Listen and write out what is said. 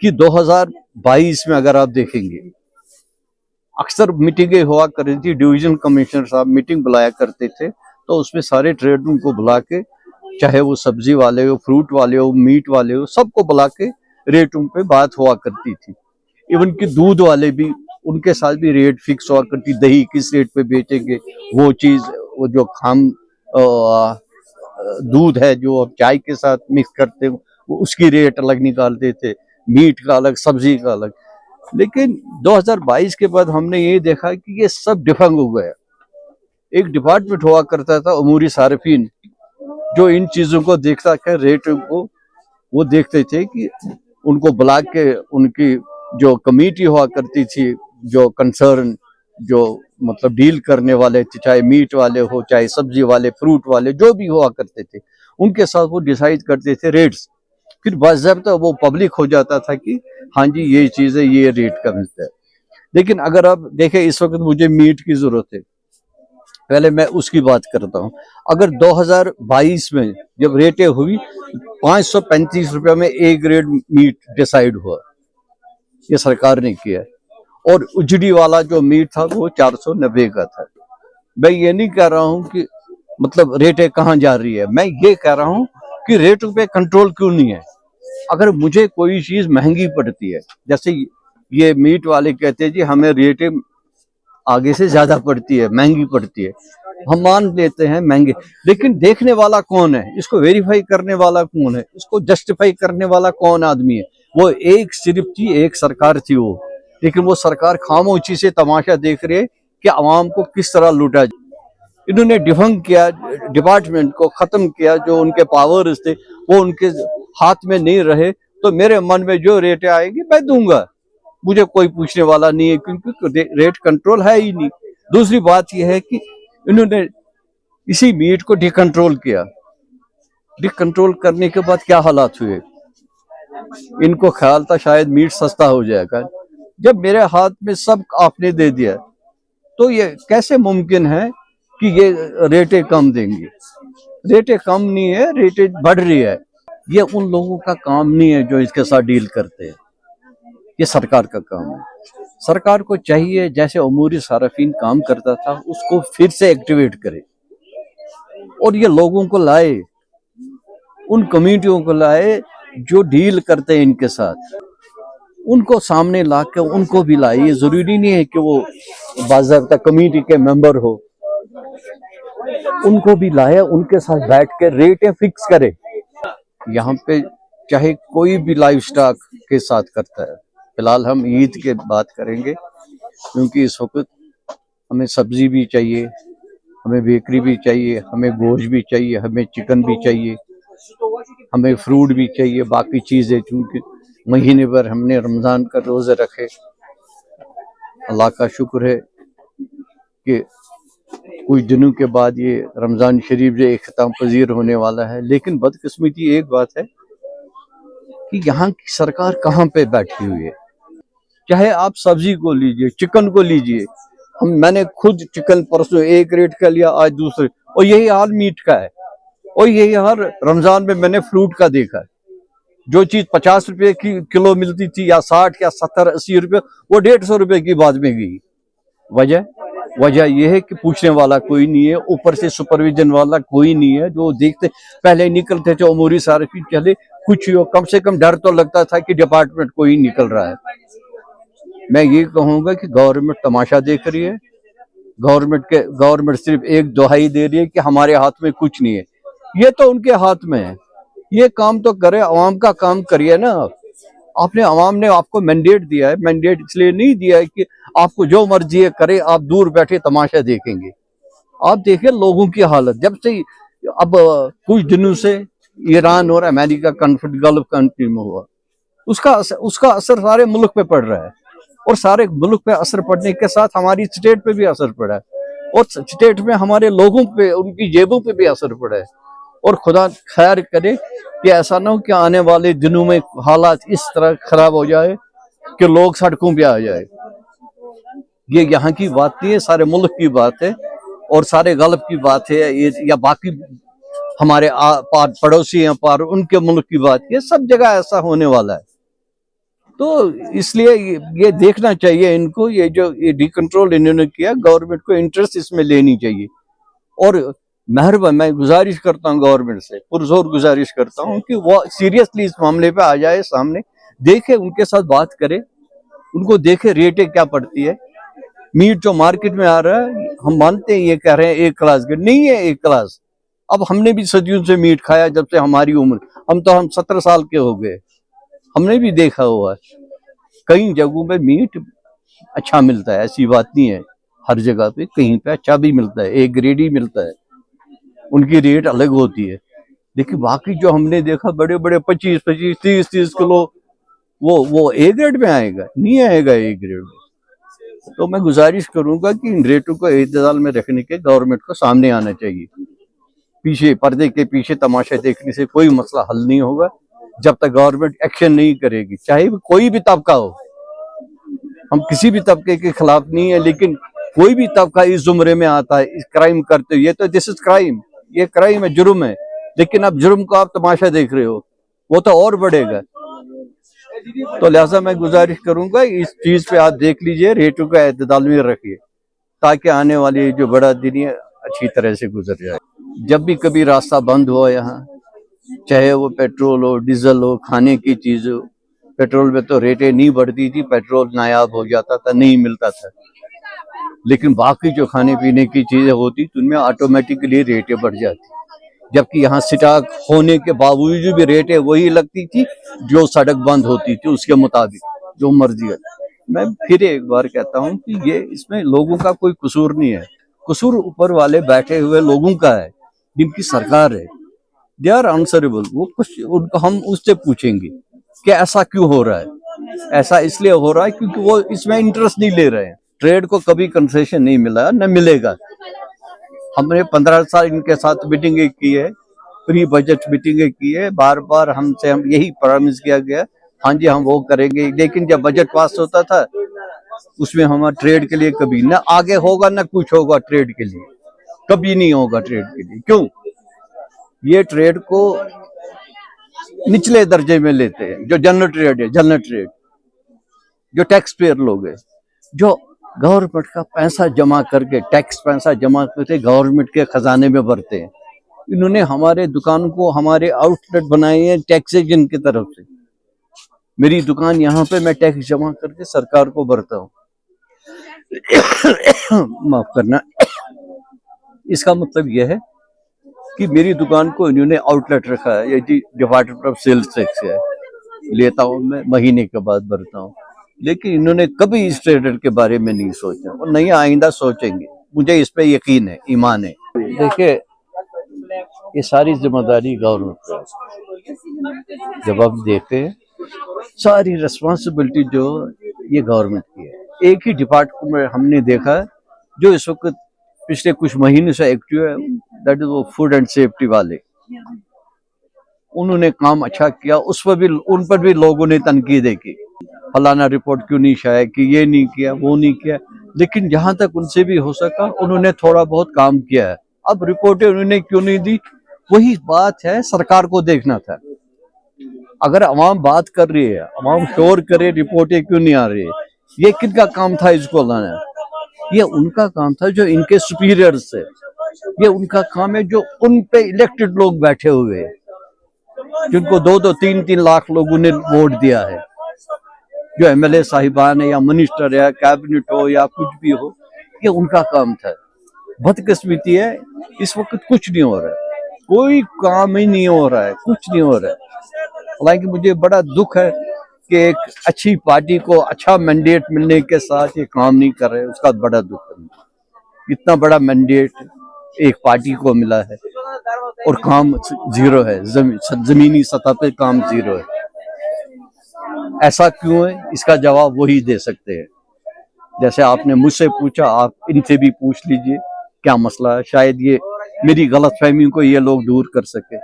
कि 2022 में अगर आप देखेंगे अक्सर मीटिंगें हुआ करती थी, डिवीजन कमिश्नर साहब मीटिंग बुलाया करते थे, तो उसमें सारे ट्रेडरों को बुला के, चाहे वो सब्जी वाले हो, फ्रूट वाले हो, मीट वाले हो, सबको बुला के रेटों पे बात हुआ करती थी। इवन कि दूध वाले भी, उनके साथ भी रेट फिक्स हुआ करती, दही किस रेट पे बेचेंगे, वो चीज, वो जो खाम दूध है जो आप चाय के साथ मिक्स करते हो, उसकी रेट अलग निकालते थे, मीट का अलग, सब्जी का अलग। लेकिन 2022 के बाद हमने ये देखा कि ये सब डिफंग हो गया। एक डिपार्टमेंट हुआ करता था अमूरी सार्फिन, जो इन चीजों को देखता था, रेट को वो देखते थे कि उनको बुला के उनकी जो कमेटी हुआ करती थी, जो कंसर्न, जो मतलब डील करने वाले थे, चाहे मीट वाले हो, चाहे सब्जी वाले, फ्रूट वाले, जो भी हुआ करते थे, उनके साथ वो डिसाइड करते थे रेट्स। फिर बाज़ाब्ता वो पब्लिक हो जाता था कि हाँ जी ये चीज़ है, ये रेट का मिलता है। लेकिन अगर आप देखें इस वक्त मुझे मीट की जरूरत है, पहले मैं उसकी बात करता हूँ। अगर 2022 में जब रेटें हुई, 535 रुपये में ए ग्रेड मीट डिसाइड हुआ, ये सरकार ने किया। और उजड़ी वाला जो मीट था वो 490 का था। मैं ये नहीं कह रहा हूँ कि मतलब रेटें कहाँ जा रही है, मैं ये कह रहा हूँ कि रेटों पे कंट्रोल क्यों नहीं है। अगर मुझे कोई चीज महंगी पड़ती है, जैसे ये मीट वाले कहते हैं जी हमें रेटें आगे से ज्यादा पड़ती है, महंगी पड़ती है, हम मान लेते हैं महंगे, लेकिन देखने वाला कौन है, इसको वेरीफाई करने वाला कौन है, इसको जस्टिफाई करने वाला कौन आदमी है? वो एक सिर्फ थी, एक सरकार थी वो। लेकिन वो सरकार खामोशी से तमाशा देख रही है कि आवाम को किस तरह लूटा जाए। इन्होंने डिफंग किया, डिपार्टमेंट को खत्म किया, जो उनके पावर्स थे वो उनके हाथ में नहीं रहे, तो मेरे मन में जो रेटें आएगी मैं दूंगा, मुझे कोई पूछने वाला नहीं है, क्योंकि रेट कंट्रोल है ही नहीं। दूसरी बात यह है कि इन्होंने इसी मीट को डिकंट्रोल किया। डिकंट्रोल करने के बाद क्या हालात हुए, इनको ख्याल था शायद मीट सस्ता हो जाएगा। जब मेरे हाथ में सब आपने दे दिया, तो ये कैसे मुमकिन है कि ये रेटें कम देंगे? रेटें कम नहीं है, रेटें बढ़ रही है। ये उन लोगों का काम नहीं है जो इसके साथ डील करते हैं, ये सरकार का काम है। सरकार को चाहिए जैसे अमूरी सार्फिन काम करता था उसको फिर से एक्टिवेट करे, और ये लोगों को लाए, उन कम्युनिटियों को लाए जो डील करते हैं इनके साथ, उनको सामने ला के उनको भी लाए। ये जरूरी नहीं है कि वो बाज़ाब्ता कम्युनिटी के मेंबर हो, उनको भी लाए, उनके साथ बैठ के रेटें फिक्स करे। यहाँ पे चाहे कोई भी लाइव स्टॉक के साथ करता है, फिलहाल हम ईद के बात करेंगे, क्योंकि इस वक्त हमें सब्जी भी चाहिए, हमें बेकरी भी चाहिए, हमें गोश्त भी चाहिए, हमें चिकन भी चाहिए, हमें फ्रूट भी चाहिए, बाकी चीज़ें, क्योंकि महीने भर हमने रमज़ान का रोज़े रखे। अल्लाह का शुक्र है कि कुछ दिनों के बाद ये रमज़ान शरीफ जो इख्तिताम पजीर होने वाला है। लेकिन बदकिस्मती एक बात है कि यहाँ की सरकार कहाँ पे बैठी हुई है। चाहे आप सब्जी को लीजिए, चिकन को लीजिए, मैंने खुद चिकन परसों एक रेट का लिया, आज दूसरे, और यही हाल मीट का है, और यही हाल रमज़ान में मैंने फ्रूट का देखा है। जो चीज 50 रुपए की किलो मिलती थी, या 60 या 70 80 रुपए, वो 150 रुपए की बाद में गई। वजह यह है कि पूछने वाला कोई नहीं है, ऊपर से सुपरविजन वाला कोई नहीं है। जो देखते पहले निकलते थे अमूरी सार्फिन, चले कुछ हो, कम से कम डर तो लगता था कि डिपार्टमेंट कोई निकल रहा है। मैं ये कहूंगा कि गवर्नमेंट तमाशा देख रही है। गवर्नमेंट सिर्फ एक दुहाई दे रही है कि हमारे हाथ में कुछ नहीं है। ये तो उनके हाथ में है, ये काम तो करे, आवाम का काम करिए ना। आपने, आवाम ने आपको मैंडेट दिया है, मैंडेट इसलिए नहीं दिया है कि आपको जो मर्जी है करे, आप दूर बैठे तमाशा देखेंगे। आप देखिए लोगों की हालत, जब से अब कुछ दिनों से ईरान और अमेरिका कॉन्फ्लिक्ट गल्फ कंट्री में हुआ, उसका असर सारे मुल्क पे पड़ रहा है, और सारे मुल्क पे असर पड़ने के साथ हमारी स्टेट पे भी असर पड़ा है, और स्टेट में हमारे लोगों पे, उनकी जेबों पे भी असर पड़ा है। और खुदा खैर करे कि ऐसा ना हो कि आने वाले दिनों में हालात इस तरह खराब हो जाए कि लोग सड़कों पे आ जाए। ये यहाँ की बात नहीं है, सारे मुल्क की बात है, और सारे गल्फ की बात है, या बाकी हमारे पड़ोसी हैं पार, उनके मुल्क की बात है। सब जगह ऐसा होने वाला है। तो इसलिए ये देखना चाहिए इनको, ये जो ये डिकंट्रोल इन्होंने किया, गवर्नमेंट को इंटरेस्ट इसमें लेनी चाहिए। और मेहरबान मैं गुजारिश करता हूँ गवर्नमेंट से, पुरजोर गुजारिश करता हूँ कि वो सीरियसली इस मामले पे आ जाए, सामने देखे, उनके साथ बात करे, उनको देखे रेटें क्या पड़ती है। मीट जो मार्केट में आ रहा है, हम मानते हैं ये कह रहे हैं एक क्लास के, नहीं है एक क्लास। अब हमने भी सदियों से मीट खाया, जब से हमारी उम्र, हम 17 साल के हो गए, हमने भी देखा हुआ है कई जगहों पे मीट अच्छा मिलता है, ऐसी बात नहीं है, हर जगह पे कहीं पे अच्छा भी मिलता है, एक ग्रेड ही मिलता है, उनकी रेट अलग होती है। लेकिन बाकी जो हमने देखा बड़े बड़े 25-25, 30-30 किलो, वो ए ग्रेड में आएगा, नहीं आएगा ए ग्रेड में। तो मैं गुजारिश करूंगा कि इन रेटों को एतदाल में रखने के गवर्नमेंट को सामने आना चाहिए। पीछे पर्दे के पीछे तमाशा देखने से कोई मसला हल नहीं होगा जब तक गवर्नमेंट एक्शन नहीं करेगी, चाहे कोई भी तबका हो। हम किसी भी तबके के खिलाफ नहीं है, लेकिन कोई भी तबका इस जुमरे में आता है, इस क्राइम करते हुए, तो दिस इज क्राइम, ये क्राइम है, जुर्म है। लेकिन अब जुर्म को आप तमाशा देख रहे हो, वो तो और बढ़ेगा। तो लिहाजा मैं गुजारिश करूंगा इस चीज पे आप देख लीजिए, रेटों का एतदाल में रखिए, ताकि आने वाली जो बड़ा दिन है अच्छी तरह से गुजर जाए। जब भी कभी रास्ता बंद हो यहाँ, चाहे वो पेट्रोल हो, डीजल हो, खाने की चीज हो, पेट्रोल में तो रेटें नहीं बढ़ती थी, पेट्रोल नायाब हो जाता था, नहीं मिलता था। लेकिन बाकी जो खाने पीने की चीजें होती तो उनमें ऑटोमेटिकली रेटें बढ़ जाती, जबकि यहाँ स्टॉक होने के बावजूद भी रेटें वही लगती थी जो सड़क बंद होती थी उसके मुताबिक, जो मर्जी है। मैं फिर एक बार कहता हूँ कि ये इसमें लोगों का कोई कसूर नहीं है, कसूर ऊपर वाले बैठे हुए लोगों का है, जिनकी सरकार है, दे आर आंसरेबल। वो कुछ उनको हम उससे पूछेंगे कि ऐसा क्यों हो रहा है। ऐसा इसलिए हो रहा है क्योंकि वो इसमें इंटरेस्ट नहीं ले रहे हैं। ट्रेड को कभी कंसेशन नहीं मिला, न मिलेगा। हमने 15 साल इनके साथ मीटिंगें की है, प्री बजट मीटिंगें की है, बार बार हम यही प्रॉमिस किया गया, हाँ जी हम वो करेंगे। लेकिन जब बजट पास होता था उसमें हमारा ट्रेड के लिए कभी न आगे होगा न कुछ होगा, ट्रेड के लिए कभी नहीं होगा। ट्रेड के लिए क्यों? ये ट्रेड को निचले दर्जे में लेते हैं, जो जनरल ट्रेड है, जनरल ट्रेड, जो टैक्स पेयर लोग हैं, जो गवर्नमेंट का पैसा जमा करके, टैक्स पैसा जमा करके गवर्नमेंट के खजाने में भरते हैं। इन्होंने हमारे दुकान को, हमारे आउटलेट बनाए हैं टैक्सेशन की तरफ से। मेरी दुकान यहाँ पे मैं टैक्स जमा करके सरकार को भरता हूँ। माफ करना, इसका मतलब यह है कि मेरी दुकान को इन्होंने आउटलेट रखा है, ये जी डिपार्टमेंट ऑफ सेल्स टैक्स है, लेता हूँ मैं, महीने के बाद भरता हूँ। लेकिन इन्होंने कभी इस ट्रेडर के बारे में नहीं सोचा और नहीं आइंदा सोचेंगे, मुझे इस पे यकीन है, ईमान है। देखिए, ये सारी जिम्मेदारी गवर्नमेंट की। जब आप देखते हैं सारी रिस्पॉन्सिबिलिटी जो ये गवर्नमेंट की है। एक ही डिपार्टमेंट में हमने देखा जो इस वक्त पिछले कुछ महीने से एक्टिव है, दैट इज वो फूड एंड सेफ्टी वाले। उन्होंने काम अच्छा किया, उस पर भी, उन पर भी लोगों ने तनकीदें की, फलाना रिपोर्ट क्यों नहीं शाया, कि ये नहीं किया, वो नहीं किया। लेकिन जहां तक उनसे भी हो सका उन्होंने थोड़ा बहुत काम किया है। अब रिपोर्टें उन्होंने क्यों नहीं दी, वही बात है, सरकार को देखना था। अगर अवाम बात कर रही है, अवाम शोर करे, रिपोर्टें क्यों नहीं आ रही है, ये किनका काम था इसको लाना? ये उनका काम था जो इनके सुपीरियर्स है, ये उनका काम है जो उन पे इलेक्टेड लोग बैठे हुए हैं, जिनको 2-2, 3-3 लाख लोगों ने वोट दिया है, जो एमएलए साहिबान है या मिनिस्टर है, कैबिनेट हो या कुछ भी हो, ये उनका काम था। बदकिस्मती है इस वक्त कुछ नहीं हो रहा है, कोई काम ही नहीं हो रहा है, कुछ नहीं हो रहा है। हालांकि मुझे बड़ा दुख है कि एक अच्छी पार्टी को अच्छा मैंडेट मिलने के साथ ये काम नहीं कर रहे, उसका बड़ा दुख है। इतना बड़ा मैंडेट एक पार्टी को मिला है और काम जीरो है, जमीनी सतह पे काम जीरो है। ऐसा क्यों है, इसका जवाब वही दे सकते हैं। जैसे आपने मुझसे पूछा, आप इनसे भी पूछ लीजिए क्या मसला है, शायद ये मेरी गलतफहमी को ये लोग दूर कर सके।